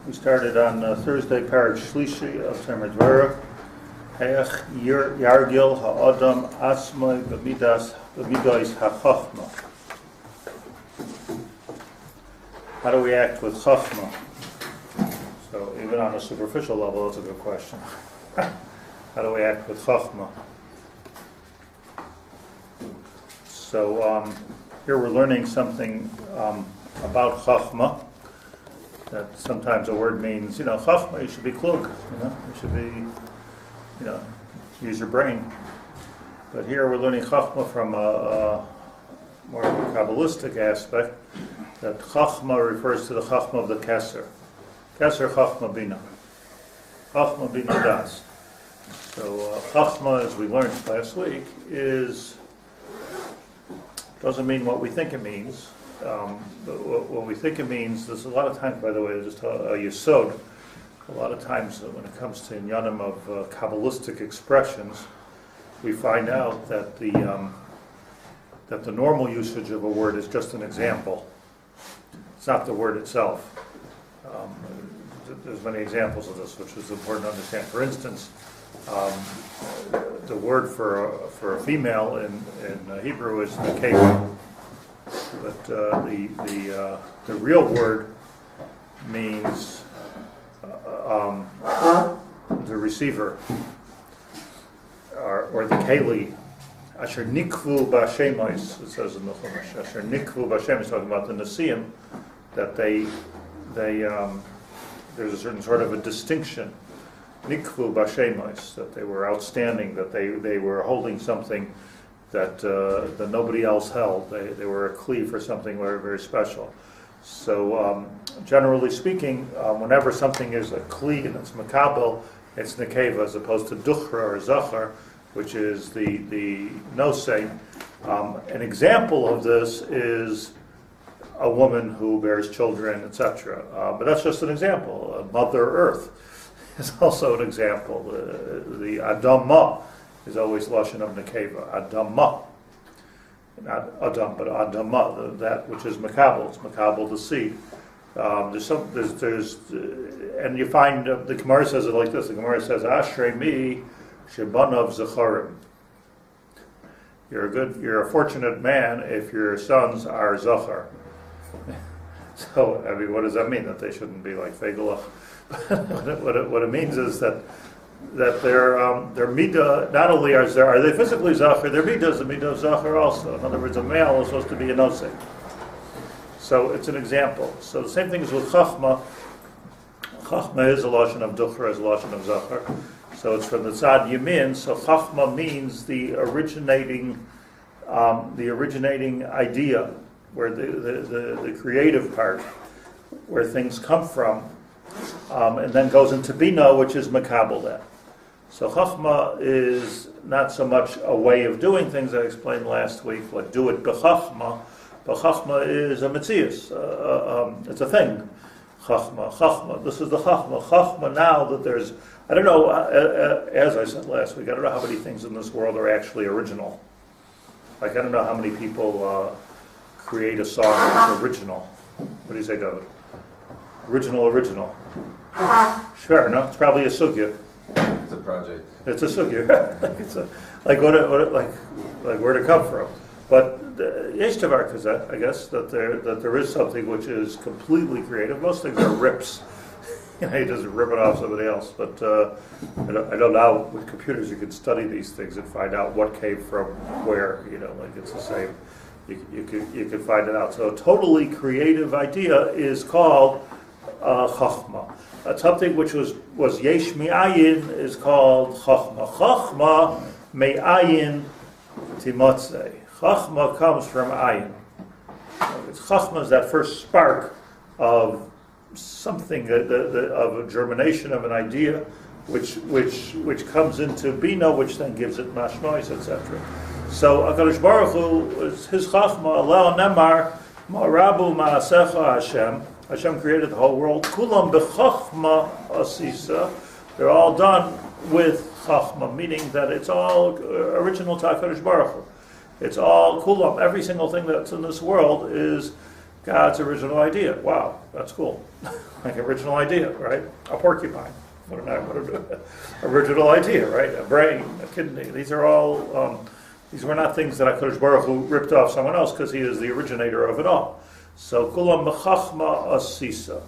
We started on Thursday, Pardes Shlishi of Tomer Devorah. Heich Yargil Ha'adam Asmai B'midas HaChochma. How do we act with Chochma? So even on a superficial level, that's a good question. How do we act with Chochma? So here we're learning something about Chochma. That sometimes a word means, Chochma, you should be klug, you should be, use your brain. But here we're learning Chochma from a more of a Kabbalistic aspect, that Chochma refers to the Chochma of the Keser. Keser Chochma Bina. Chochma Bina Das. So Chochma, as we learned last week, doesn't mean what we think it means. But what we think it means, there's a lot of times, by the way, just a yesod, a lot of times when it comes to inyanim of Kabbalistic expressions, we find out that the normal usage of a word is just an example. It's not the word itself. There's many examples of this, which is important to understand. For instance, the word for a female in Hebrew is nekeva. But the real word means the receiver, or the keli. Asher nikvu b'Shemais, it says in the Chumash. Asher nikvu b'Shemais, talking about the Nesiim, that they there's a certain sort of a distinction. Nikvu b'Shemais, that they were outstanding, that they were holding something that nobody else held. They were a kli for something very, very special. So generally speaking, whenever something is a kli and it's makabel, it's nekeva, as opposed to duchra or zachar, which is the nosei. An example of this is a woman who bears children, etc. But that's just an example. Mother Earth is also an example. The Adamah is always lashon of nekeva. Adamah, not Adam, but Adamah, that which is makabel. It's makabel, the seed. And you find the Gemara says it like this. The Gemara says, "Ashrei mi shebanav zacharim." You're a fortunate man if your sons are zachar. So, what does that mean? That they shouldn't be like fegelach? What it means is that their midah, not only are they physically zachar, their midah is the midah of zachar also. In other words, a male is supposed to be a nosei. So it's an example. So the same thing is with Chochma. Chochma is a lashon of duchra, is a lashon of zachar. So it's from the tzad yamin. So Chochma means the originating idea, where the creative part, where things come from, and then goes into bina, which is makabel that. So Chochma is not so much a way of doing things, I explained last week, but do it b'Chochma. But Chochma is a metzius, it's a thing. Chochma, this is the Chochma. Chochma now that there's, I don't know, as I said last week, I don't know how many things in this world are actually original. Like, I don't know how many people create a song that's original. What do you say, David? Original. Sure, no? It's probably a sugya. It's a project. It's a sugya. Like where to come from. But yesh davar kazeh, I guess, that there is something which is completely creative. Most things are rips. You just rip it off somebody else. But I don't know. With computers, you can study these things and find out what came from where. Like it's the same. You can find it out. So a totally creative idea is called Chochma. Something which was yesh mi'ayin is called Chochma. Chochma me'ayin timotzei. Chochma comes from ayin. Chochma is that first spark of something, of a germination of an idea, which comes into bina, which then gives it mashmois, etc. So HaKadosh Baruch Hu, his Chochma, Allah Nemar, Ma'arabu Ma'asecha Hashem. Hashem created the whole world. Kulam b'Chochma asisa. They're all done with Chochma, meaning that it's all original to HaKadosh Baruch Hu. It's all kulam. Every single thing that's in this world is God's original idea. Wow, that's cool. Like original idea, right? A porcupine. Original idea, right? A brain, a kidney. These are all, these were not things that HaKadosh Baruch Hu ripped off someone else because he is the originator of it all. So, kulam b'chachma asisa.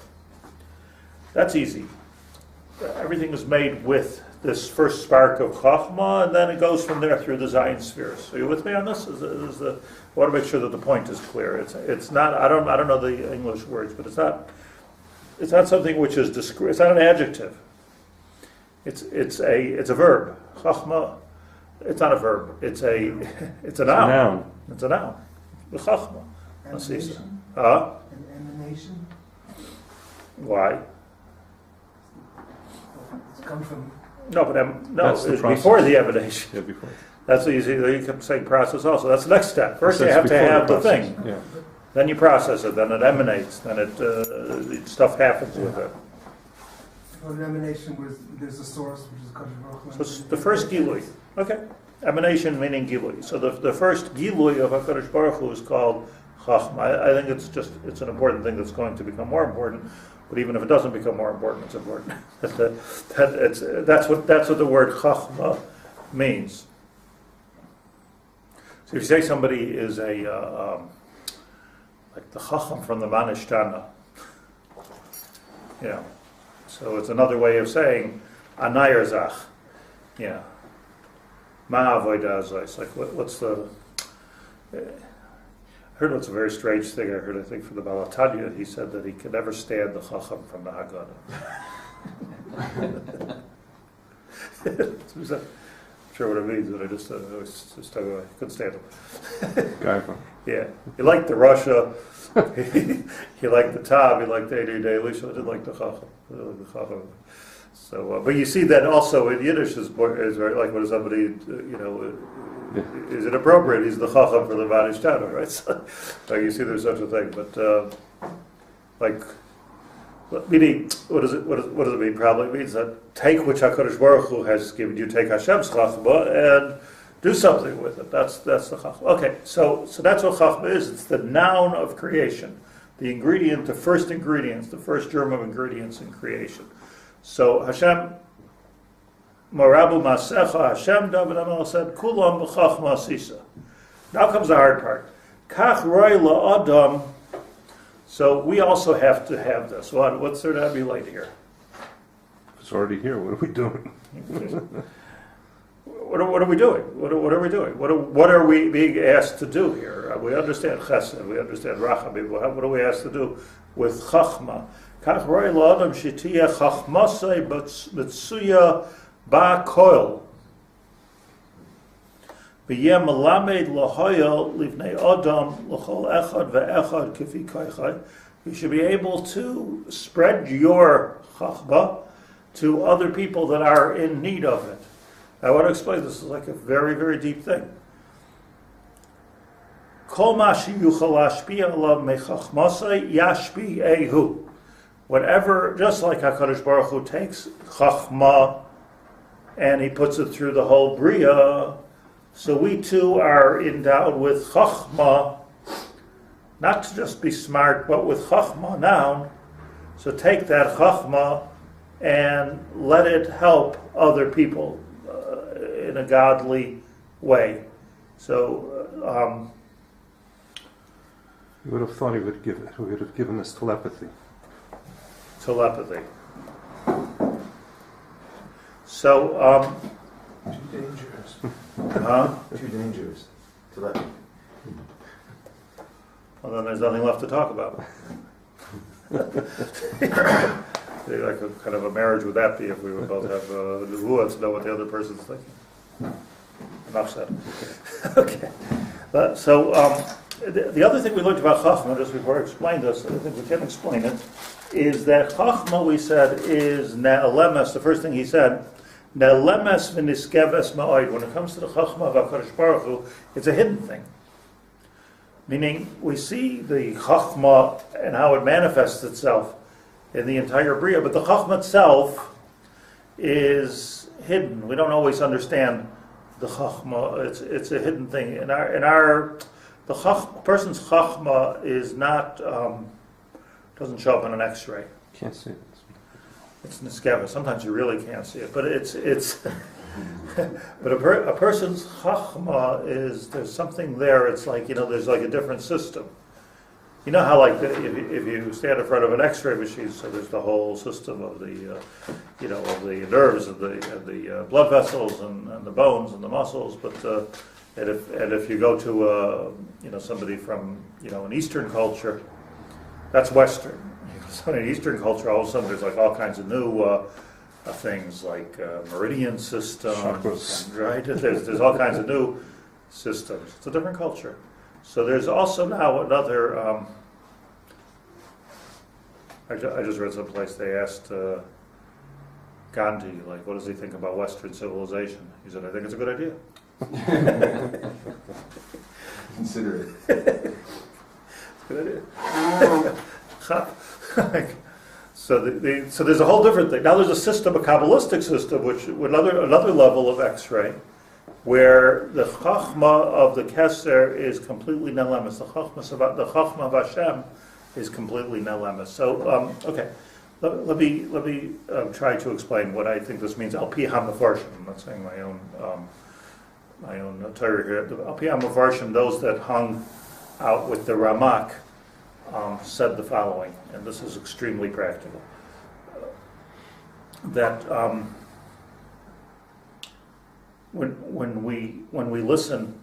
That's easy. Everything is made with this first spark of Chochma, and then it goes from there through the Zion spheres. So you with me on this? I want to make sure that the point is clear. It's not. I don't know the English words, but it's not something which is discrete. It's not an adjective. It's a verb. Chochma. It's not a verb. It's a noun. It's a noun. The Chochma. Emanation. An emanation. Why? It's come from. No, but That's it's the before the emanation. Yeah, before. That's what you see. You kept saying process also. That's the next step. First, you That's have to before have the process. thing. Yeah. Then you process it. Then it emanates. Then it stuff happens with it. Well, an emanation was there's a source which is Kadosh Baruch Hu. So it's the first gilui. Okay. Emanation meaning gilui. So the first gilui of HaKadosh Baruch Hu is called Chochma. I think it's an important thing that's going to become more important. But even if it doesn't become more important, it's important. That's what the word Chochma means. So if you say somebody is like the Chacham from the Manishtana, so it's another way of saying Anayar Zach, Ma Avodah Azos. Like what's the? I heard what's a very strange thing. I think from the Balatanya, he said that he could never stand the Chacham from the Haggadah. I'm sure what it means, but I just couldn't stand him. Yeah, he liked the Russia, he liked the Tom, he liked the Eidu Delisha, I didn't like the Chacham. So, but you see that also in Yiddish is very like when somebody, is it appropriate? He's the Chacham for the Manishtana, right? So, like you see, there's such a thing. But meaning, what does it mean? Probably means that take which Hakadosh Baruch Hu has given you, take Hashem's Chachma, and do something with it. That's the Chachma. Okay, so that's what Chachma is. It's the noun of creation, the ingredient, the first ingredients, the first germ of ingredients in creation. So Hashem, Morabu Masecha, Hashem, David HaMelech said, Kulam b'chachma asisa. Now comes the hard part. Kach roi la'adam. So we also have to have this. What's there to be late here? It's already here. What are we doing? What are we doing? What are we doing? What are we being asked to do here? We understand Chesed, we understand Rachamim. What are we asked to do with Chachma? Kach roi la'adam shetiya chachmasei b'tsuya ba'koil. B'yem melamed l'hoyel livnei adam l'chol echad ve'echad kifi koichai. You should be able to spread your chachma to other people that are in need of it. I want to explain this. Is like a very, very deep thing. Kol ma sheyuchal lashpi'a alav mechachmasei yashpi ehu. Whatever, just like HaKadosh Baruch Hu takes chachma and he puts it through the whole bria, so we too are endowed with Chochma, not to just be smart, but with Chochma noun. So take that Chochma and let it help other people in a godly way. So you would have thought he would have given us telepathy. Telepathy. So too dangerous. Huh? Too dangerous. Telepathy. Well, then there's nothing left to talk about. Like a kind of a marriage would that be if we would both have nevuah to know what the other person's thinking? Enough said. Okay. So the other thing we learned about Chochma, just before I explain this, I think we can explain it, is that Chochma, we said, is ne'alemes. The first thing he said, ne'alemes v'niskeves ma'od. When it comes to the Chochma of HaKadosh Baruch Hu, it's a hidden thing. Meaning, we see the Chochma and how it manifests itself in the entire Bria, but the Chochma itself is hidden. We don't always understand the Chochma. It's a hidden thing. In our a person's Chochma is not, doesn't show up on an X-ray. Can't see it. It's niskeva. Sometimes you really can't see it, but it's but a person's Chochma is, there's something there. It's like, there's like a different system. You know how like if you stand in front of an X-ray machine, so there's the whole system of the of the nerves and the blood vessels and the bones and the muscles. But and if you go to somebody from an Eastern culture, that's Western. So in Eastern culture, all of a sudden there's like all kinds of new things like meridian systems, chakras. right? There's all kinds of new systems. It's a different culture. So there's also now another. I just read someplace they asked Gandhi, like, what does he think about Western civilization? He said, I think it's a good idea. Consider it. Good idea. So there's a whole different thing. Now there's a system, a Kabbalistic system, which another level of X-ray, where the Chochma of the Keser is completely nelemis. The Chochma of Hashem is completely nelemis. So okay, let me try to explain what I think this means. Al pi hamafarshim. I'm not saying my own Torah here. Al pi hamafarshim, those that hung out with the Ramak, said the following, and this is extremely practical. That when we listen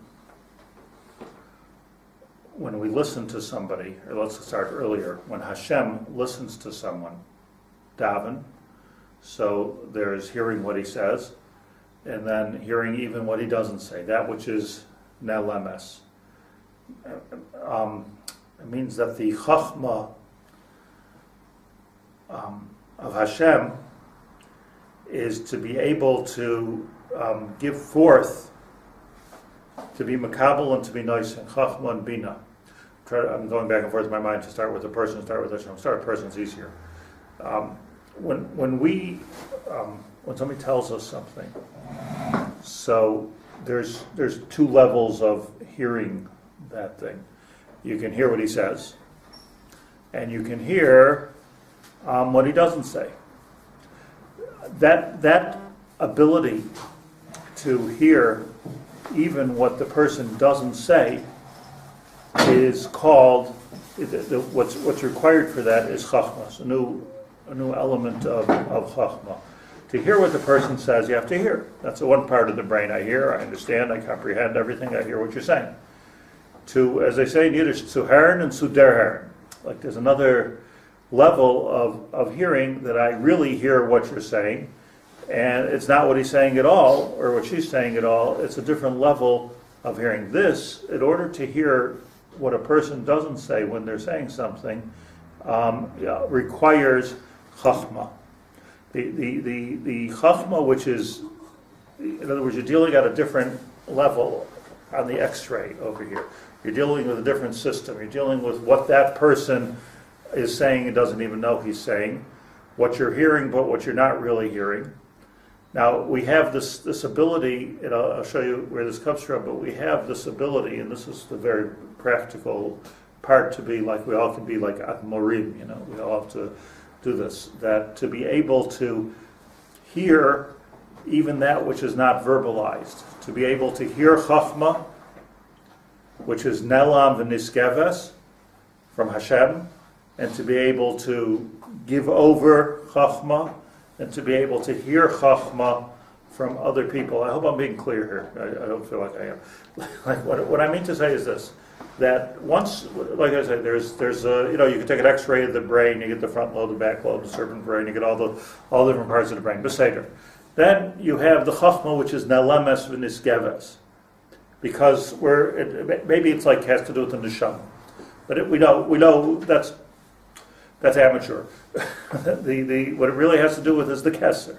to somebody, or let's start earlier, when Hashem listens to someone, daven, so there's hearing what he says, and then hearing even what he doesn't say, that which is nelemes. It means that the Chochma of Hashem is to be able to give forth, to be makabel and to be nice, and Chochma and Bina. I'm going back and forth in my mind to start with the person, start with Hashem. Start with person's easier. When somebody tells us something, so there's two levels of hearing that thing. You can hear what he says, and you can hear what he doesn't say. That ability to hear even what the person doesn't say is called, what's required for that is Chochma. It's a new element of Chochma. To hear what the person says, you have to hear. That's the one part of the brain. I hear, I understand, I comprehend everything, I hear what you're saying. To, as they say in Yiddish, zuhören and zu derhören. Like there's another level of hearing that I really hear what you're saying, and it's not what he's saying at all, or what she's saying at all. It's a different level of hearing. This, in order to hear what a person doesn't say when they're saying something, requires Chochma. The Chochma, which is, in other words, you're dealing at a different level on the X-ray over here. You're dealing with a different system. You're dealing with what that person is saying and doesn't even know he's saying, what you're hearing but what you're not really hearing. Now, we have this ability, and I'll show you where this comes from, but we have this ability, and this is the very practical part, to be like, we all can be like Morim, we all have to do this, that to be able to hear even that which is not verbalized, to be able to hear Chochma, which is Nelam v'niskeves, from Hashem, and to be able to give over Chochma, and to be able to hear Chochma from other people. I hope I'm being clear here. I don't feel like I am. Like what I mean to say is this, that once, like I said, there's you can take an X-ray of the brain, you get the front lobe, the back lobe, the serpent brain, you get all the different parts of the brain, Beseder. Then you have the Chochma, which is Nelemes v'niskeves, because maybe it's like has to do with the neshama, but we know that's amateur. What it really has to do with is the Keser.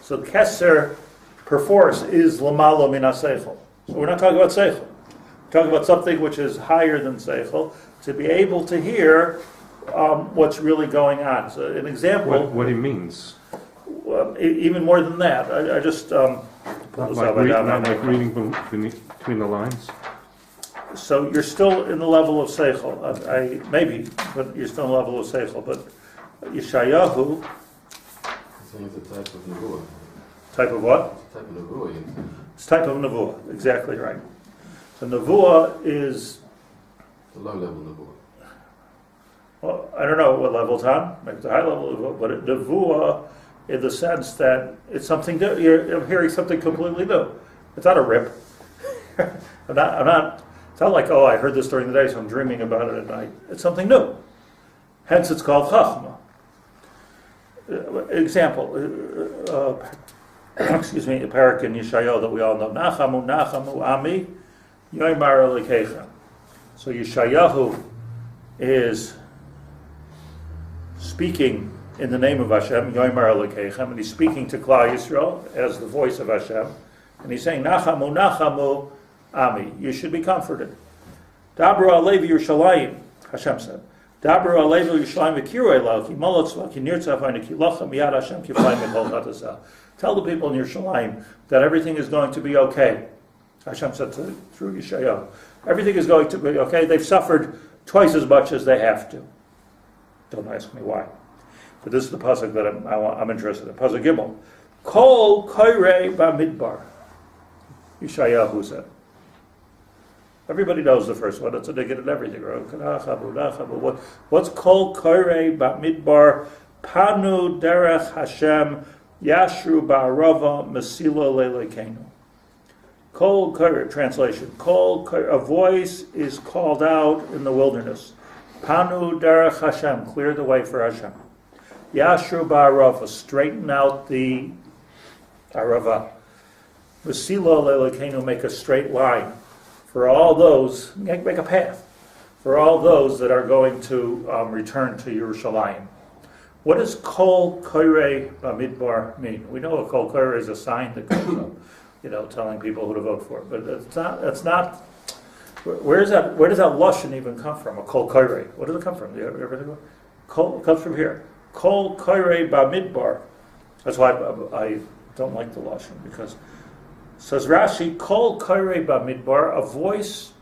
So the Keser, perforce, is Lamalo min ha-seichel. So we're not talking about seichel. We're talking about something which is higher than seichel, to be able to hear what's really going on. So an example. What he means. Even more than that. I just pull this out. Not like reading between the lines. So you're still in the level of seichel. Maybe, but you're still in the level of seichel. But Yeshayahu, It's a type of nevuah. type of what? It's a type of nevuah. you think. It's type of nevuah. Exactly right. So nevuah is, It's a low-level nevuah. well, I don't know what level it's on. Maybe it's a high level nevuah, but nevuah in the sense that it's something new. I'm hearing something completely new. It's not a rip. I'm not. It's not like, oh, I heard this during the day, so I'm dreaming about it at night. It's something new. Hence, it's called Chochma. Example, excuse me, a parak in Yeshayahu that we all know. Nachamu, Nachamu, Ami, Yoimar Elokecha. So Yeshayahu is speaking in the name of Hashem, Yoimar Elokecha, and he's speaking to Klal Yisrael as the voice of Hashem, and he's saying, Nachamu, Nachamu, Ami, you should be comforted. Dabru Alevi Yerushalayim, Hashem said. Dabru Alevi Yerushalayim v'kiru Elav, ki molotzva, ki nirtzaf, ki lochem miyad Hashem, ki flayim mikol chatasa. Tell the people in Yerushalayim that everything is going to be okay. Hashem said through Yeshayahu, everything is going to be okay. They've suffered twice as much as they have to. Don't ask me why. But this is the pasuk that I'm interested in. Pasuk Gimel. Kol koirei b'midbar. Yeshayahu said. Everybody knows the first one. It's a dig at everything. What's kol koirei b'midbar? Panu derech Hashem yashru ba'arava mesila le'lekeinu. Kol koirei, translation. Kol koirei, a voice is called out in the wilderness. Panu derech Hashem, clear the way for Hashem. Yashru ba'arava, straighten out the arava. Mesila le'lekeinu, make a straight line. For all those, make a path. For all those that are going to return to Yerushalayim. What does Kol Koirei Bamidbar mean? We know a Kol Koirei is a sign that goes up, telling people who to vote for. But it's not. Where does that lashon even come from? A Kol Koirei. What does it come from? Do you ever think about it? Kol comes from here. Kol Koirei Bamidbar. That's why I don't like the lashon, because says Rashi, Kol Koirei Bamidbar, a voice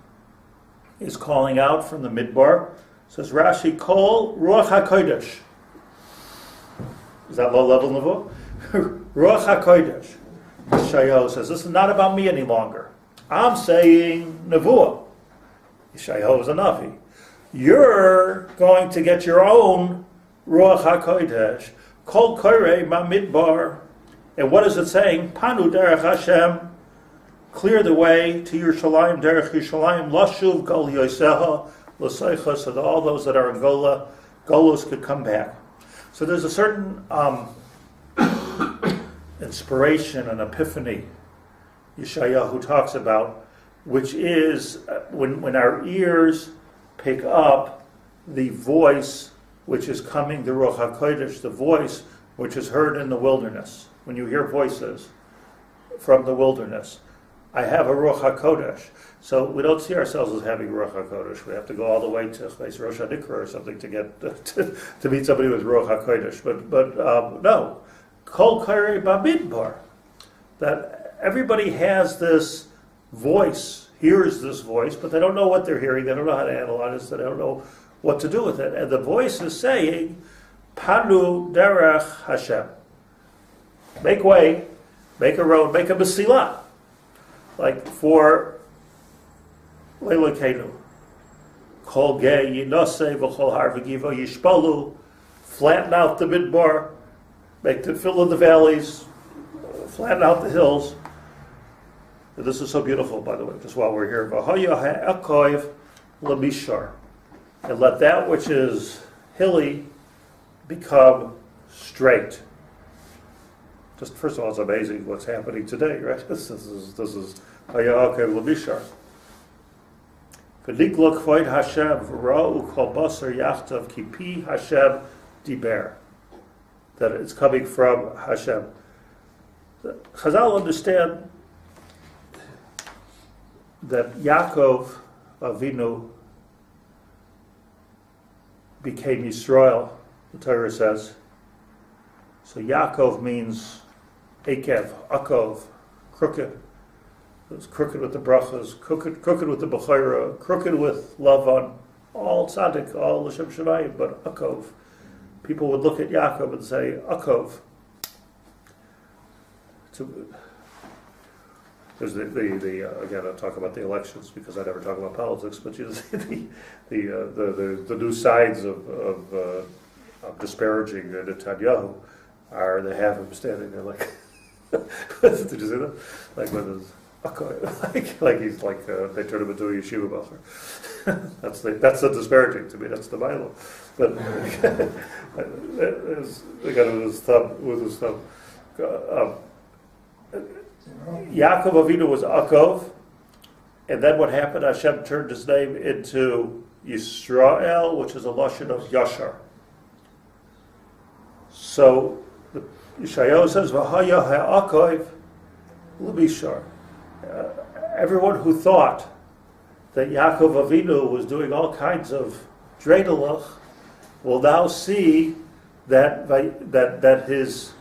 is calling out from the midbar. Says Rashi, Kol Ruach HaKodesh. Is that low level nevuah? Ruach HaKodesh. Yeshayahu says, this is not about me any longer. I'm saying nevuah. Yeshayahu is a navi. You're going to get your own Ruach HaKodesh. Kol Koirei Bamidbar. And what is it saying? Panu derech Hashem, clear the way to Yerushalayim, derech Yerushalayim, lashuv gol yoseha, l'seicha, so that all those that are in Golos could come back. So there's a certain inspiration and epiphany Yeshayahu talks about, which is when our ears pick up the voice which is coming, the Ruach HaKodesh, the voice which is heard in the wilderness. When you hear voices from the wilderness, I have a Ruach HaKodesh. So we don't see ourselves as having Ruach HaKodesh. We have to go all the way to Rosh Hashanah or something to get to meet somebody with Ruach HaKodesh. But no, Kol Koirei Bamidbar. That everybody has this voice, hears this voice, but they don't know what they're hearing. They don't know how to analyze it. They don't know what to do with it. And the voice is saying, Panu derech Hashem. Make way, make a road, make a mesilah. Like for Leilokenu. Kol gei yinose v'chol har v'givo yishpalu. Flatten out the midbar, fill in the valleys, flatten out the hills. And this is so beautiful, by the way, just while we're here. V'hoya ha'akoiv l'mishar. And let that which is hilly become straight. Just first of all, it's amazing what's happening today, right? This is Hayahakev Labishar. V'niklo kvoid Hashem v'ra'u kol basar yachtav kipi Hashem diber. That it's coming from Hashem. Chazal understand that Yaakov Avinu became Yisrael, the Torah says. So Yaakov means Akev, Akov, crooked. It was crooked with the brachas, crooked with the bechira, crooked with Lavan, all tzaddik, all l'shem shamayim, but Yaakov. People would look at Yaakov and say, Yaakov. There's again, I'll talk about the elections because I never talk about politics, but you see the new sides of disparaging Netanyahu are they have him standing there like, did you see that? Like with his, like he's like they turn him into a yeshiva bacher. That's the disparaging to me. That's the Milo. But they got with his thumb. Yaakov Avinu was Yaakov, and then what happened? Hashem turned his name into Yisrael, which is a lashon of Yashar. So Yeshayahu says, "V'haya ha'Yaakov l'bishar." Everyone who thought that Yaakov Avinu was doing all kinds of dreidelach will now see that his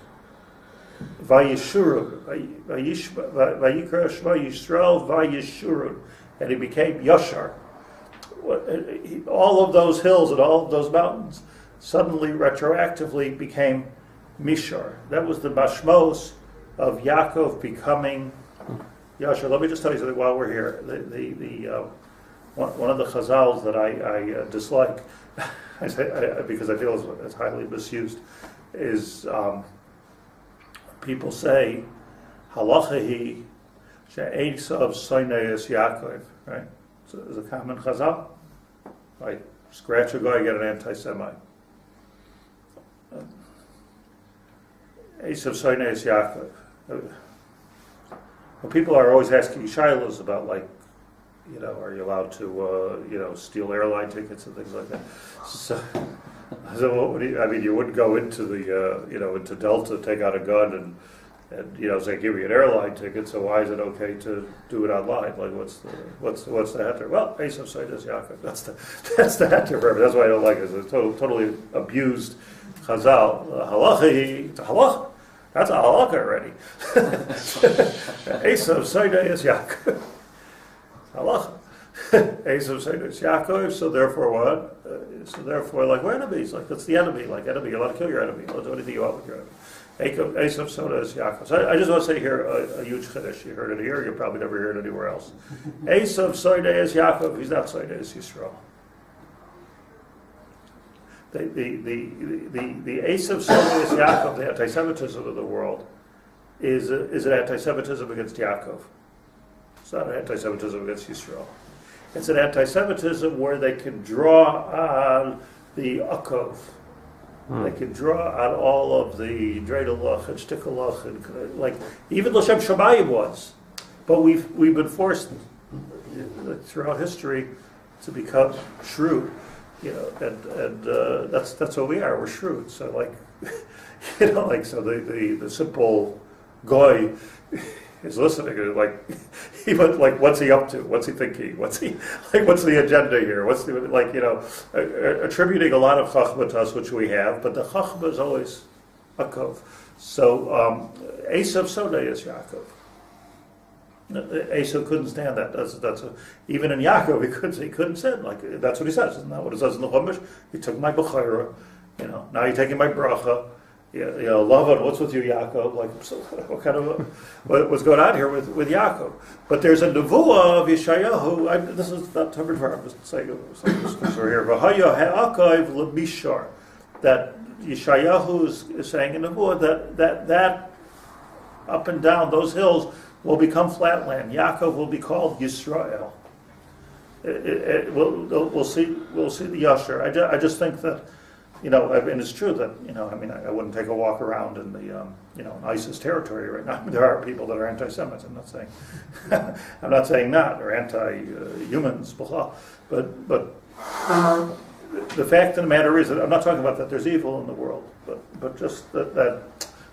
Vayeshurun, Vayikra Shema Yisrael Vayeshurun, and he became Yashar. All of those hills and all of those mountains suddenly retroactively became Mishar. That was the mashmos of Yaakov becoming Yashar. Let me just tell you something while we're here. One of the chazals that I dislike, because I feel it's highly misused, is people say halacha hi she'esav soineis Yaakov. Right? So it's a common chazal. Right? Scratch a guy, get an anti-Semite. Esav soineis Yaakov. Well, people are always asking shilas about, like, are you allowed to, steal airline tickets and things like that? So what would you wouldn't go into the, into Delta, take out a gun and say, give me an airline ticket. So why is it okay to do it online? Like, what's the heter? Well, Esav Soineis Yaakov. That's the heter for it. That's why I don't like it. It's a totally abused chazal. Halacha, it's a halacha. That's a halakha already. Esav Soineis Yaakov. Halacha. Esav Soineis Yaakov. So therefore what? Like, we're enemies. Like, that's the enemy. Like, enemy, you're allowed to kill your enemy. You're allowed to do anything you want with your enemy. Esav Soineis Yaakov. So I just want to say here a huge chiddush. You heard it here. You'll probably never hear it anywhere else. Esav Soineis Yaakov. He's not Soineis Yisrael. The Esav Soineis Yaakov, the anti-Semitism of the world, is an anti-Semitism against Yaakov. It's not an anti-Semitism against Yisrael. It's an anti-Semitism where they can draw on the Yaakov. They can draw on all of the Dreidelach and Shtikalach, and like even L'Shem Shamayim was. But we've been forced throughout history to become shrewd. And that's what we are. We're shrewd. So so the simple goy is listening and what's he up to? What's he thinking? What's the agenda here? What's attributing a lot of Chochma to us, which we have, but the Chochma is always Yaakov. So Esav Soineis Yaakov. Esav couldn't stand that. Even in Yaakov, he couldn't sin. Like, that's what he says. Isn't that what it says in the Chumash? He took my bechira. Now you're taking my bracha. Lavan, what's with you, Yaakov? Like, so what kind of what's going on here with Yaakov? But there's a nevuah of Yeshayahu. This is not Tomer Devorah. I'm just saying this over here. V'haya ha'Yaakov l'bishar. That Yeshayahu is saying in nevuah that up and down those hills will become flat land. Yaakov will be called Yisrael. We'll see the Yashar. I just think that, and it's true that, I wouldn't take a walk around in the, ISIS territory right now. There are people that are anti-Semites. I'm not saying that, or anti-humans, but the fact of the matter is that I'm not talking about that there's evil in the world, but just that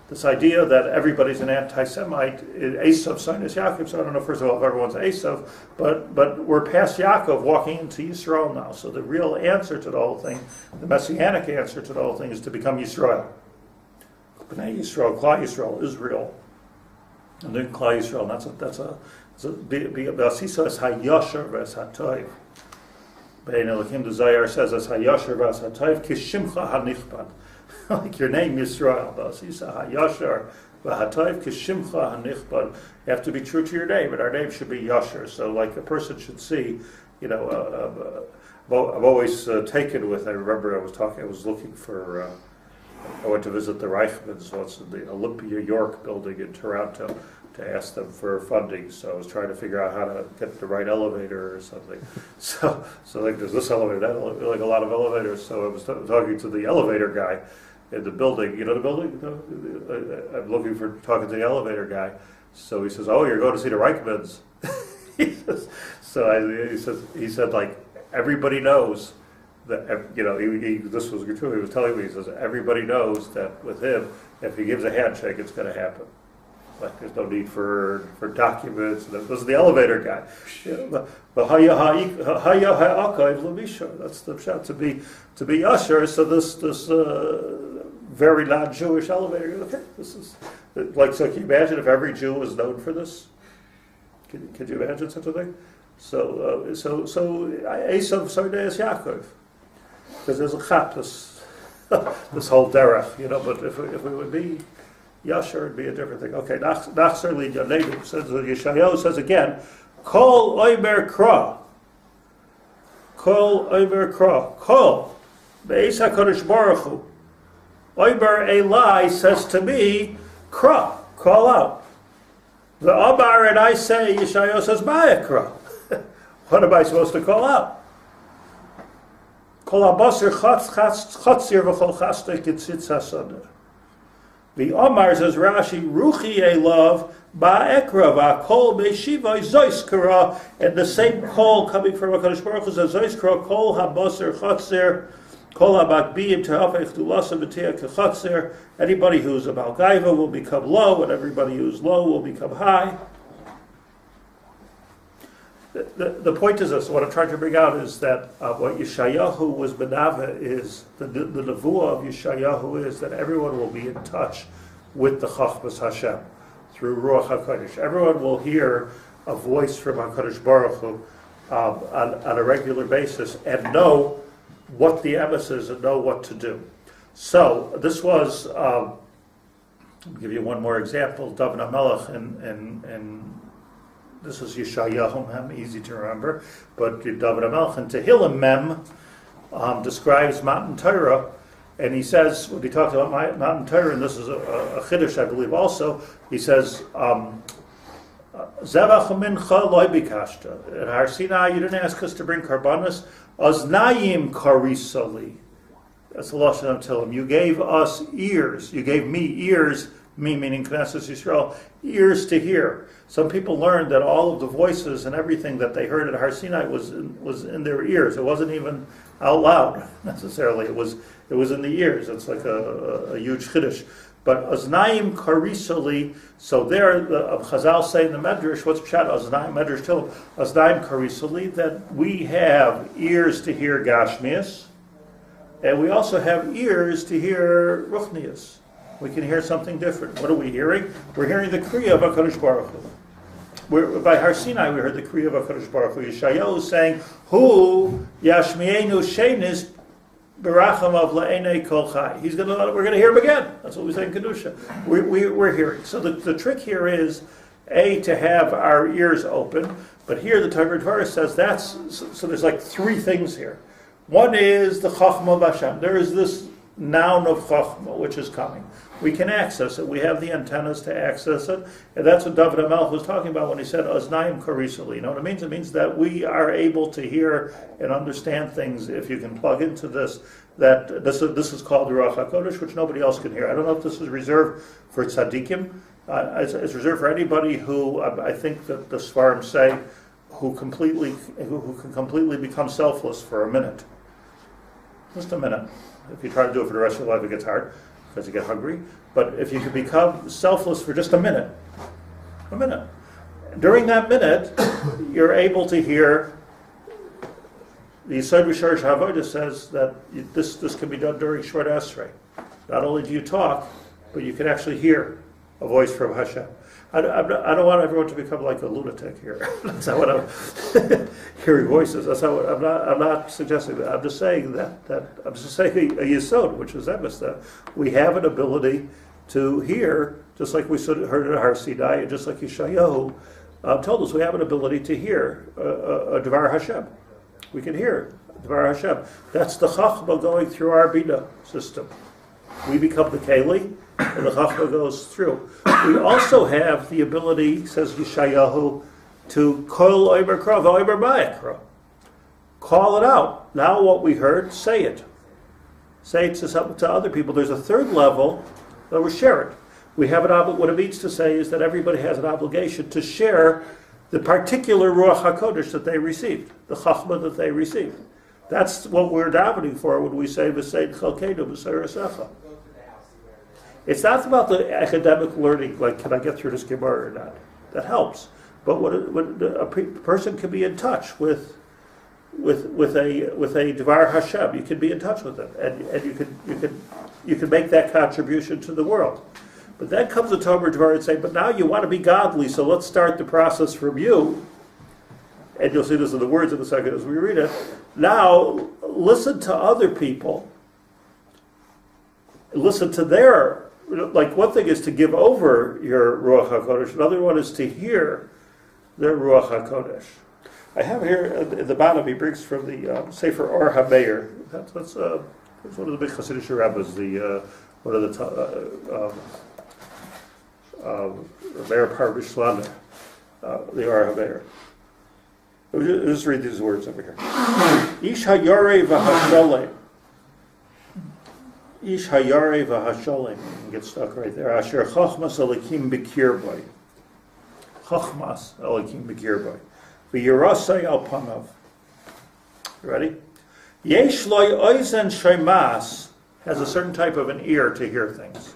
this idea that everybody's an anti-Semite, Esav Soineis Yaakov. So I don't know, first of all, if everyone's Esav, but we're past Yaakov, walking into Yisrael now. So the real answer to the whole thing, the messianic answer to the whole thing, is to become Yisrael. B'nai Yisrael, Klal Yisrael, Israel, and then Klal Yisrael. B'asisa es hayashar v'es hatoiv. Bein Elokim, the Zayar says, es hayashar v'es hatoiv kishimcha hanichbad. Like your name Yisrael. B'asisa hayashar v'hatoiv kishimcha hanichbad. You have to be true to your name, and our name should be Yashar. So like a person should see, I've always taken with, I remember I was looking for, I went to visit the Reichmans once in the Olympia York building in Toronto to ask them for funding. So I was trying to figure out how to get the right elevator or something. So like there's this elevator, that elevator, like a lot of elevators. So I was talking to the elevator guy in the building. You know the building? I'm looking for talking to the elevator guy. So he says, "Oh, you're going to see the Reichmans." He said, like everybody knows that, this was true. He was telling me, he says, everybody knows that with him, if he gives a handshake, it's going to happen. Like there's no need for documents. This is the elevator guy. That's the shot to be usher. So this very non-Jewish elevator. Okay, this is like, so. Can you imagine if every Jew was known for this? Could you imagine such a thing? So Esav Sardeus Yaakov, because there's a chap this whole derech, But if we would be Yasher, it'd be a different thing. Okay, Nachzer Li Yanedim says, Yeshayahu says again, Kol Oimer Kra, Kol Be'ez HaKadosh Baruch Hu. Oimer Eli says to me, Kra, call out. The Amar, and I say, Yeshayahu says, Ma'ekra. What am I supposed to call out? Kol Abasir Chatzir V'chol Chastei Kitzitz HaSadah. The Amar says, Rashi, Ruchi Elav Ba'ekra V'akol Be'shiva Zoiskara, and the same call coming from HaKadosh Baruch Hu says, Zoiskara Kol Habasir Chatzir Kol HaBakbiyim Te'afech Dulasa V'Te'ah Kechatzir. Anybody who's a Balgaiva will become low, and everybody who's low will become high. The point is this, what I'm trying to bring out is that what Yeshayahu was Benava is, the Nevuah of Yeshayahu is that everyone will be in touch with the Chochmas Hashem through Ruach HaKodesh. Everyone will hear a voice from HaKadosh Baruch Hu on a regular basis and know what the emes is and know what to do. So this was, I'll give you one more example, David HaMelech and this is Yeshayahu Mem, easy to remember, but David HaMelech in Tehillim Mem describes Matan Torah, and he says, when he talks about Matan Torah, and this is a Chiddush, I believe also, he says, Zevach mincha loy bikashta. At Har Sinai, you didn't ask us to bring karbanos. Oznayim karisali. That's the Lashon Tehillim. You gave us ears. You gave me ears, me meaning Knesset Yisrael, ears to hear. Some people learned that all of the voices and everything that they heard at Har Sinai was in their ears. It wasn't even out loud necessarily. It was in the ears. It's like a huge chiddush. But Oznayim karisali. So there, the Chazal say in the Medrash, what's Pshat Oznayim Medrash Tehillim? Oznayim karisali, that we have ears to hear Gashmias, and we also have ears to hear Ruchnias. We can hear something different. What are we hearing? We're hearing the Kriya of HaKadosh Baruch Hu. By Har Sinai, we heard the Kriya of HaKadosh Baruch Hu. Yeshayahu is saying, Hu yashmienu shenis beracham of la'enei kol chai. We're going to hear him again. That's what we say in Kedusha. We're hearing. So the trick here is, to have our ears open. But here the Tomer Devorah says so there's like three things here. One is the Chochma of Hashem. There is this noun of Chochma which is coming. We can access it. We have the antennas to access it. And that's what David HaMelech was talking about when he said, Oznayim karisali. You know what it means? It means that we are able to hear and understand things if you can plug into this. That this is called Ruach HaKodesh, which nobody else can hear. I don't know if this is reserved for Tzadikim. It's reserved for anybody who, I think that the Svarim say, who can completely become selfless for a minute. Just a minute. If you try to do it for the rest of your life, it gets hard because you get hungry. But if you can become selfless for just a minute, during that minute, you're able to hear. The Yisod B'Shorish HaAvodah says that this can be done during Short Esrei. Not only do you talk, but you can actually hear a voice from Hashem. I don't want everyone to become like a lunatic here. That's not what I'm hearing voices. That's not what, I'm not suggesting that. I'm just saying that I'm just saying a yesod, which is emes, that we have an ability to hear, just like we heard at Har Sinai, and just like Yeshayahu told us, we have an ability to hear a Devar Hashem. We can hear Devar Hashem. That's the Chochma going through our Bina system. We become the Keli, and the Chochma goes through. We also have the ability, says Yeshayahu, to kol oimer kra v'oimer ma'ikra. Call it out. Now what we heard, say it. Say it to other people. There's a third level that we share it. We have what it means to say is that everybody has an obligation to share the particular Ruach HaKodesh that they received, the Chochma that they received. That's what we're davening for when we say V'sein Chalkeinu B'Seirasecha. It's not about the academic learning, like can I get through this Gemara or not. That helps. But when a person can be in touch with a Devar Hashem, you can be in touch with it, and you can make that contribution to the world. But then comes the Tomer Devorah and say, but now you want to be godly, so let's start the process from you. And you'll see this in the words in a second as we read it. Now, listen to other people. Listen to their, like one thing is to give over your Ruach HaKodesh, another one is to hear their Ruach HaKodesh. I have here at the bottom, he brings from the Sefer Or HaMeir. That's one of the big Hasidic rabbis, one of the Mayor Pardes Project, the Or HaMeir. I'll just read these words over here. Ish hayare v'hasholem. Ish hayare v'hasholem. Get stuck right there. Asher chochmas elikim b'kir boy. Chochmas elikim b'kir boy. V'yirasei al panav. Ready? Yesh loy oizen shemas has a certain type of an ear to hear things.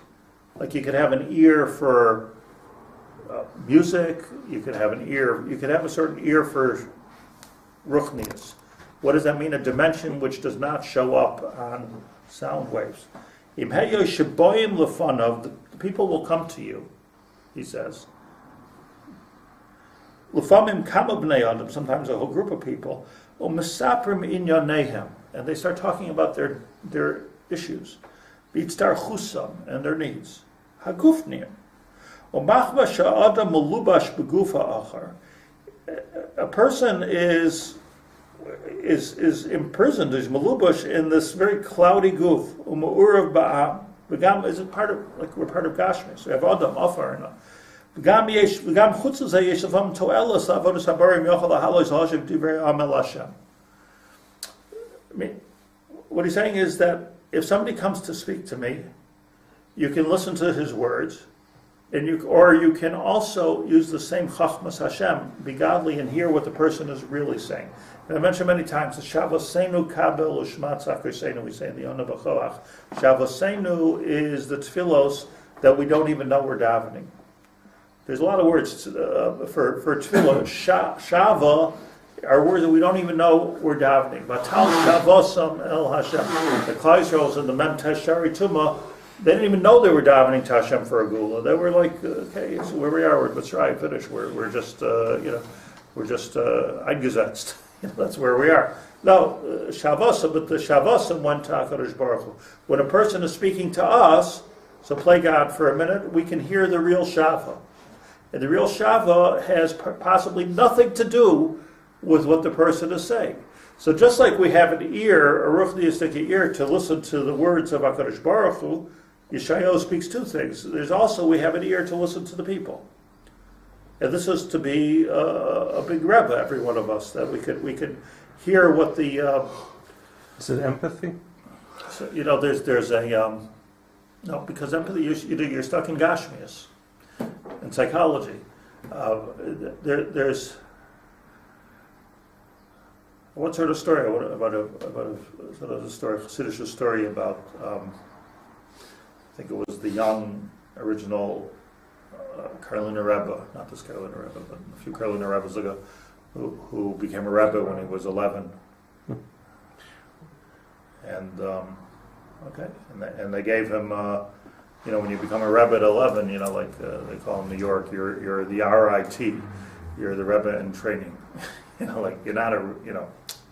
Like you could have an ear for music. You could have an ear. You could have a certain ear for ruchnius. What does that mean? A dimension which does not show up on sound waves. Im heyo sheboim lefanav, the people will come to you, he says. Lefamim kama bnei adam, sometimes a whole group of people. U'mesaprim inyanehem, and they start talking about their issues. B'yitztar chusam, and their needs. Hagufnim. U'machba sha'adam melubash begufa achar. A person is imprisoned, is malubash in this very cloudy goof. Uma'urav ba'am. V'gam is part of, like we're part of Gashmi. So we have Adam, Afar, v'gam chutz zeh yesh levam to'elas avodas habarim yochal ha'halos ha'ashiv divrei amel Hashem. I mean, what he's saying is that if somebody comes to speak to me, you can listen to his words, and you can also use the same Chachmas Hashem, be godly, and hear what the person is really saying. And I mentioned many times, Shavasenu kabel u'shmat tzakosenu, we say in the Yonah B'choach. Shavasenu is the tefillos that we don't even know we're davening. There's a lot of words for tefillah. Shava are words that we don't even know we're davening. Batal shavosam el Hashem. The Klal Yisrael in the Mem Tesh Shari Tumah, they didn't even know they were davening to Hashem for a gula. They were like, okay, so where we are, let's try and finish. We're just eingesetzt. That's where we are. No, Shavasa, but the Shavasa went to HaKadosh Baruch Hu. When a person is speaking to us, so play God for a minute, we can hear the real Shava. And the real Shava has possibly nothing to do with what the person is saying. So just like we have an ear, a ruchniistic ear, to listen to the words of HaKadosh Baruch Hu, Yeshayahu speaks two things. There's also, we have an ear to listen to the people. And this is to be a big Rebbe, every one of us, that we could hear what the... Is it empathy? So, there's a... no, because empathy, you're stuck in Gashmias, in psychology. There's... What sort of story? About a story, Hasidic story about... I think it was the young original Karliner Rebbe, not this Karliner Rebbe, but a few Karliner Rebbes ago, who became a Rebbe when he was 11. And they gave him when you become a Rebbe at 11, like they call in New York, you're the RIT, you're the Rebbe in training. Like you're not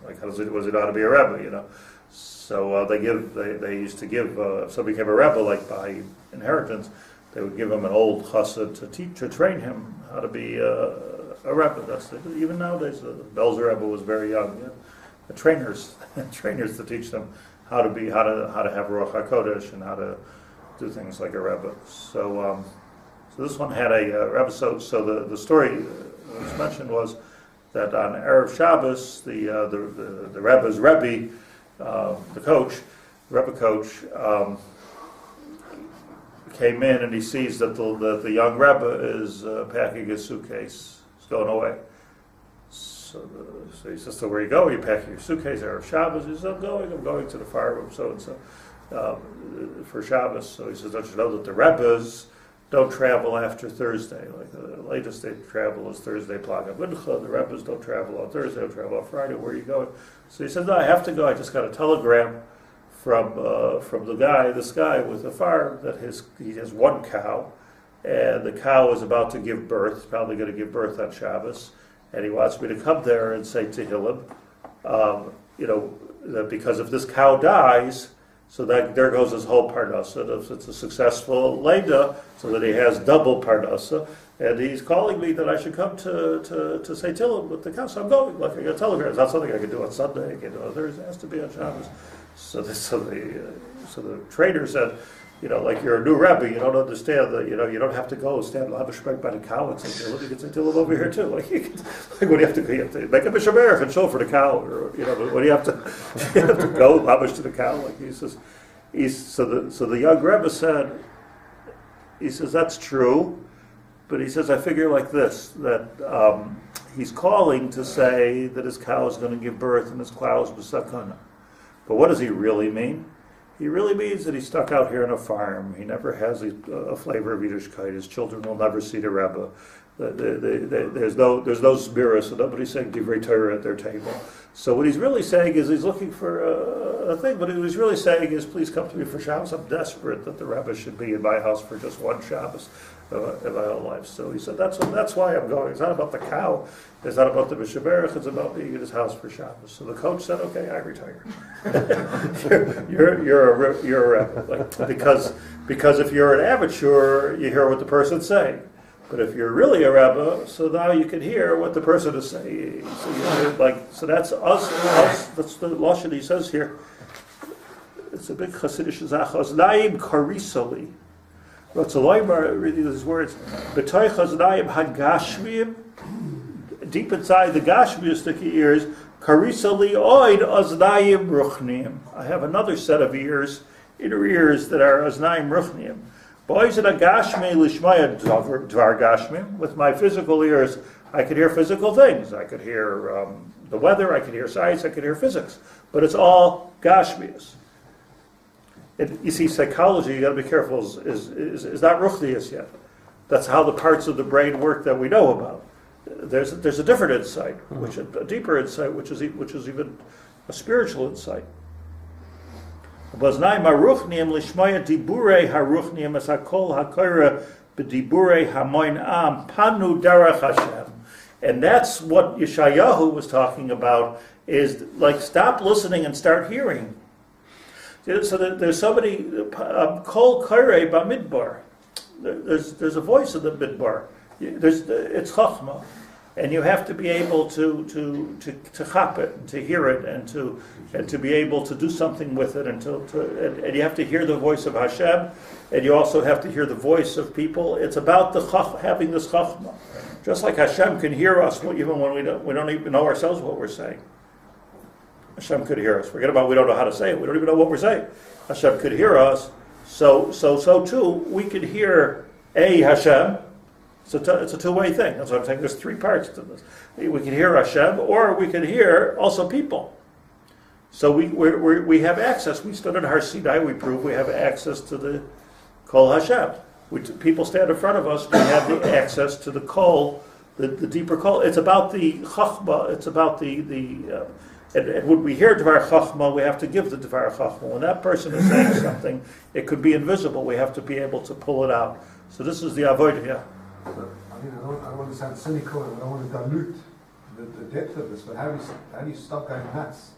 like what does it ought to be a Rebbe, So they used to give, if somebody became a Rebbe, like by inheritance, they would give him an old chassid to train him how to be a Rebbe. Even nowadays, the Belzer Rebbe was very young. The trainers to teach them how to have Ruach HaKodesh and how to do things like a Rebbe. So this one had a Rebbe. So the story that was mentioned was that on Erev Shabbos, the Rebbe's Rebbe, the Rebbe coach, came in and he sees that the young Rebbe is packing his suitcase. He's going away. So he says, so where you go? Are you packing your suitcase? Erev Shabbos? He says, I'm going to the fire room, so-and-so, for Shabbos. So he says, don't you know that the Rebbes don't travel after Thursday? Like the latest they travel is Thursday, Plaga Mincha. The Rebbes don't travel on Thursday, don't travel on Friday. Where are you going? So he says, no, I have to go. I just got a telegram from this guy with a farm that he has one cow, and the cow is about to give birth, probably going to give birth on Shabbos, and he wants me to come there and say Tehillim, that because if this cow dies, so that there goes his whole Parnasa. If it's a successful Leda, so that he has double Parnasa, and he's calling me that I should come to say Tehillim with the cow. So I'm going. Like I got a telegram. It's not something I can do on Sunday. I can do on Thursday. It has to be on Shabbos. So the trainer said, like you're a new Rebbe, you don't understand that, you don't have to go stand Labashmek by the cow and say Tehillim. You can say Tehillim over here too. Like what do you have to do? You have to make a Mishaberach and show for the cow, or what do you have to? You have to go Labash to the cow. Like he says, so the young Rebbe said, he says that's true, but he says I figure like this, that he's calling to say that his cow is going to give birth and his cow is b'sakana. But what does he really mean? He really means that he's stuck out here on a farm. He never has a flavor of Yiddishkeit. His children will never see the Rebbe. There's no zbira, so nobody's saying Divrei Torah at their table. So what he's really saying is he's looking for a thing, but what he's really saying is, please come to me for Shabbos. I'm desperate that the Rebbe should be in my house for just one Shabbos in my whole life. So he said, that's why I'm going. It's not about the cow. It's not about the Mishaberach. It's about being in his house for Shabbos. So the coach said, okay, I retire. you're a Rebbe. Because if you're an amateur, you hear what the person's saying. But if you're really a Rebbe, so now you can hear what the person is saying. So that's us. That's the lashon he says here. It's a big Hasidic zachos. Naim karisali. Ratzalayim reading these words. B'toich haznayim hagashmiyim. Deep inside the gashmiyistic ears, karisali oid aznayim ruchniim. I have another set of ears, inner ears that are aznayim ruchniim. With my physical ears, I could hear physical things. I could hear the weather, I could hear science, I could hear physics. But it's all gashmias. You see, psychology, you got to be careful, is not ruchnius yet. That's how the parts of the brain work that we know about. There's a different insight, a deeper insight, which is even a spiritual insight. And that's what Yeshayahu was talking about, is like stop listening and start hearing. So there's somebody, Kol Kaireh Bamidbar. There's a voice in the Midbar. It's Chochma. And you have to be able to chop it, and to hear it, and to be able to do something with it, and you have to hear the voice of Hashem, and you also have to hear the voice of people. It's about having this chachma. Just like Hashem can hear us, even when we don't even know ourselves what we're saying. Hashem could hear us. Forget about we don't know how to say it. We don't even know what we're saying. Hashem could hear us. So too, we could hear Hashem. It's a two-way thing. That's what I'm saying. There's three parts to this. We can hear Hashem, or we can hear also people. So we have access. We stood in Har Sinai. We prove we have access to the Kol Hashem. People stand in front of us. We have the access to the Kol, the deeper Kol. It's about the Chochma. It's about the And when we hear Dvar Chochma, we have to give the Dvar Chochma. When that person is saying something, it could be invisible. We have to be able to pull it out. So this is the avodah. Yeah. I mean, I don't want to sound cynical, and I don't want to dilute the depth of this, but how do you stop going nuts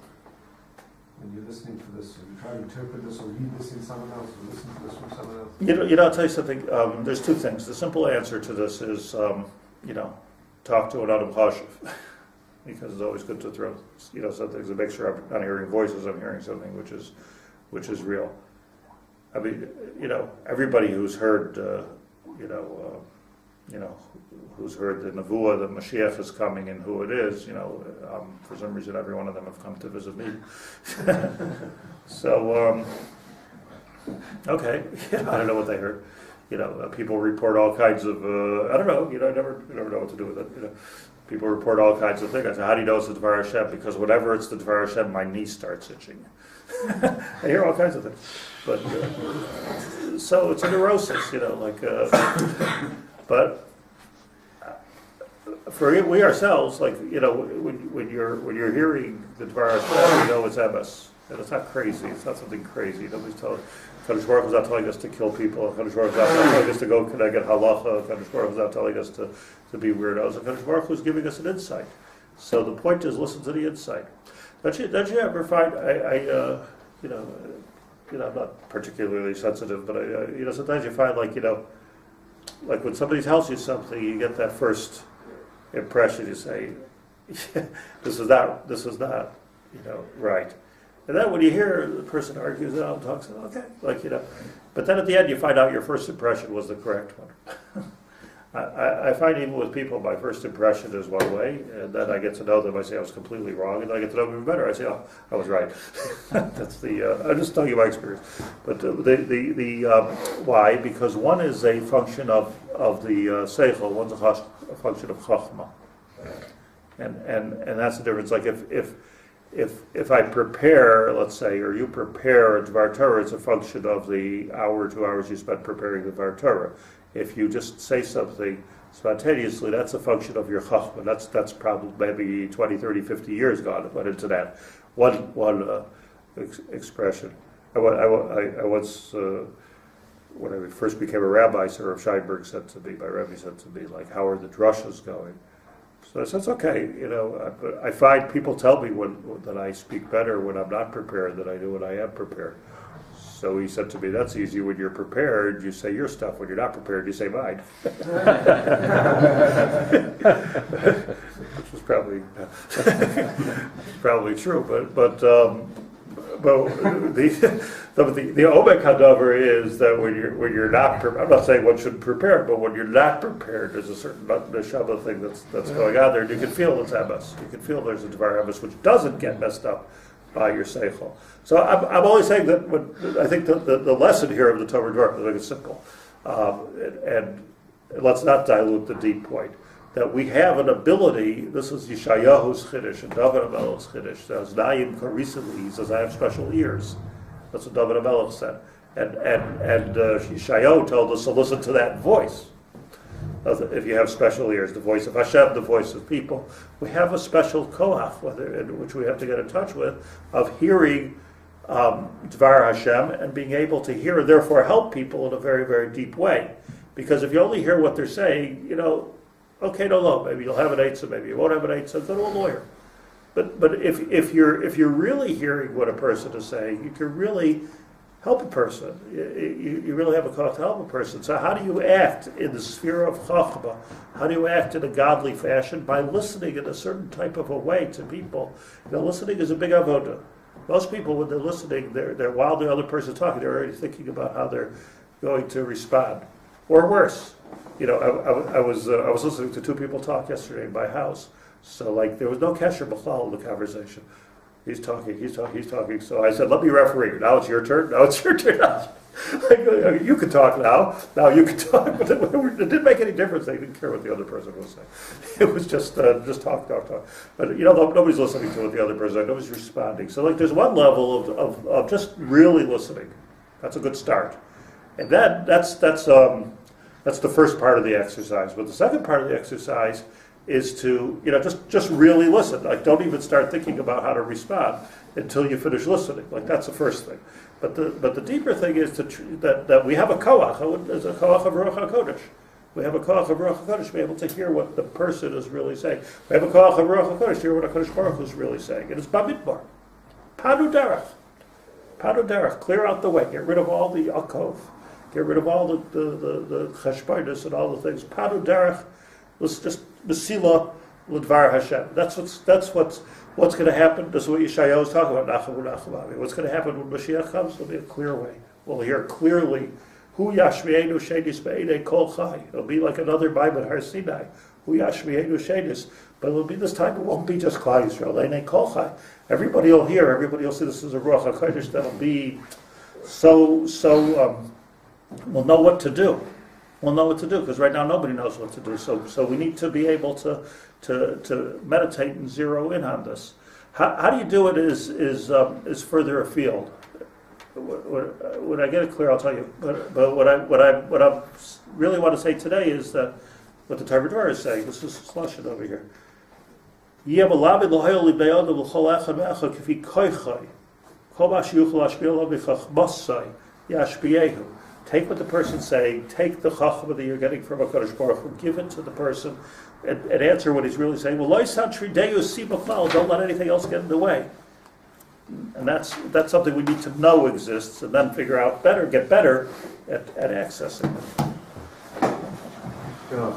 when you're listening to this, or you try to interpret this, or read this in someone else, or listen to this from someone else? You know, I'll tell you something. There's two things. The simple answer to this is, talk to an Adam Chashiv. Because it's always good to throw, some things to make sure I'm not hearing voices, I'm hearing something which is real. I mean, everybody who's heard, who's heard the Nevuah, that Mashiach is coming and who it is, for some reason every one of them have come to visit me. So, okay, I don't know what they heard. People report all kinds of, I don't know, you never know what to do with it, People report all kinds of things. I say, how do you know it's the Dvar Hashem? Because whenever it's the Dvar Hashem, my knee starts itching. I hear all kinds of things. But, so it's a neurosis, but for we ourselves, when you're hearing the Dvar Hashem, it's emes. And it's not crazy. It's not something crazy. Nobody's telling. Kadosh Baruch Hu is not telling us to kill people. Kadosh Baruch Hu is not telling us to go get halacha. Kadosh Baruch Hu is not telling us to be weirdos. And Kadosh Baruch Hu is giving us an insight. So the point is, listen to the insight. Don't you ever find I'm not particularly sensitive, but sometimes you find like when somebody tells you something, you get that first impression. You say, this is not right. And then when you hear the person argues it out and talks, okay, but then at the end you find out your first impression was the correct one. I find even with people, my first impression is one way, and then I get to know them, I say I was completely wrong, and then I get to know them even better, I say, oh, I was right. That's I'm just telling you my experience. But why? Because one is a function of the seichel, one's a function of chochma. And that's the difference. Like if I prepare, let's say, or you prepare a Dvar Torah, it's a function of the hour, 2 hours you spent preparing the Dvar Torah. If you just say something spontaneously, that's a function of your Chochma. That's probably maybe 20, 30, 50 years gone went into that. One expression. I once, when I first became a rabbi, Sir Rav Scheinberg said to me, my Rebbe said to me, how are the drushas going? So I said, it's okay, but I find people tell me that I speak better when I'm not prepared than I do when I am prepared. So he said to me, that's easy. When you're prepared, you say your stuff. When you're not prepared, you say mine. Which was probably true. But the Omek Hadavar is that when you're not prepared, I'm not saying one should prepare, but when you're not prepared, there's a certain neshama thing that's going on there, and you can feel it's emes. You can feel there's a Dvar emes which doesn't get messed up by your seichel. So I'm only saying that I think the lesson here of the Tomer Devorah, I think it's simple, and let's not dilute the deep point, that we have an ability. This is Yeshayahu's Chiddush and David HaMelech's Chiddush. As Naim recently, he says, I have special ears. That's what David HaMelech said. And Yeshayahu told us to listen to that voice. If you have special ears, the voice of Hashem, the voice of people, we have a special koach, which we have to get in touch with, of hearing Dvar Hashem and being able to hear and therefore help people in a very, very deep way. Because if you only hear what they're saying, okay, no, maybe you'll have an eitzah, maybe you won't have an eitzah, go to a lawyer. But if you're really hearing what a person is saying, you can really help a person. You really have a call to help a person. So how do you act in the sphere of Chochma? How do you act in a godly fashion? By listening in a certain type of a way to people. Listening is a big avodah. Most people, when they're listening, they're while the other person's talking, they're already thinking about how they're going to respond. Or worse. I was listening to two people talk yesterday in my house. So there was no kesher b'chlal in the conversation. He's talking. So I said, let me referee. Now it's your turn. You can talk now. Now you can talk. But it didn't make any difference. They didn't care what the other person was saying. It was just talk. But nobody's listening to what the other person said. Nobody's responding. So there's one level of just really listening. That's a good start. And then that's the first part of the exercise. But the second part of the exercise is to, just really listen. Like, don't even start thinking about how to respond until you finish listening. Like, that's the first thing. But the deeper thing is that we have a koach. There's a koach of Ruach HaKodesh. We have a koach of Ruach HaKodesh to be able to hear what the person is really saying. We have a koach of Ruach HaKodesh to hear what HaKadosh Baruch Hu is really saying. And it's Bamidbar. Padu derech. Padu derech. Clear out the way. Get rid of all the akov. Get rid of all the cheshbonus and all the things. Padu derech. Let's just mesila l'dvar Hashem. That's what's going to happen. This is what Yeshayahu is talking about. What's going to happen when Mashiach comes? There'll be a clear way. We'll hear clearly. Hu yashmienu shedis be'edei kol chai. It'll be like another Bible Har Sinai. Hu yashmienu shedis. But it'll be this time. It won't be just Klal Yisrael. Einei kol chai. Everybody will hear. Everybody will see this is a Ruach HaKodesh that'll be so. We'll know what to do. We'll know what to do because right now nobody knows what to do. So we need to be able to meditate and zero in on this. How do you do it is further afield. When I get it clear, I'll tell you. But what I really want to say today is that what the Tomer Devorah is saying. This is Slashon over here. Take what the person's saying, take the Chochma that you're getting from HaKadosh Baruch Hu, give it to the person, and answer what he's really saying. Well, don't let anything else get in the way. And that's something we need to know exists, and then figure out get better at accessing it. Yeah.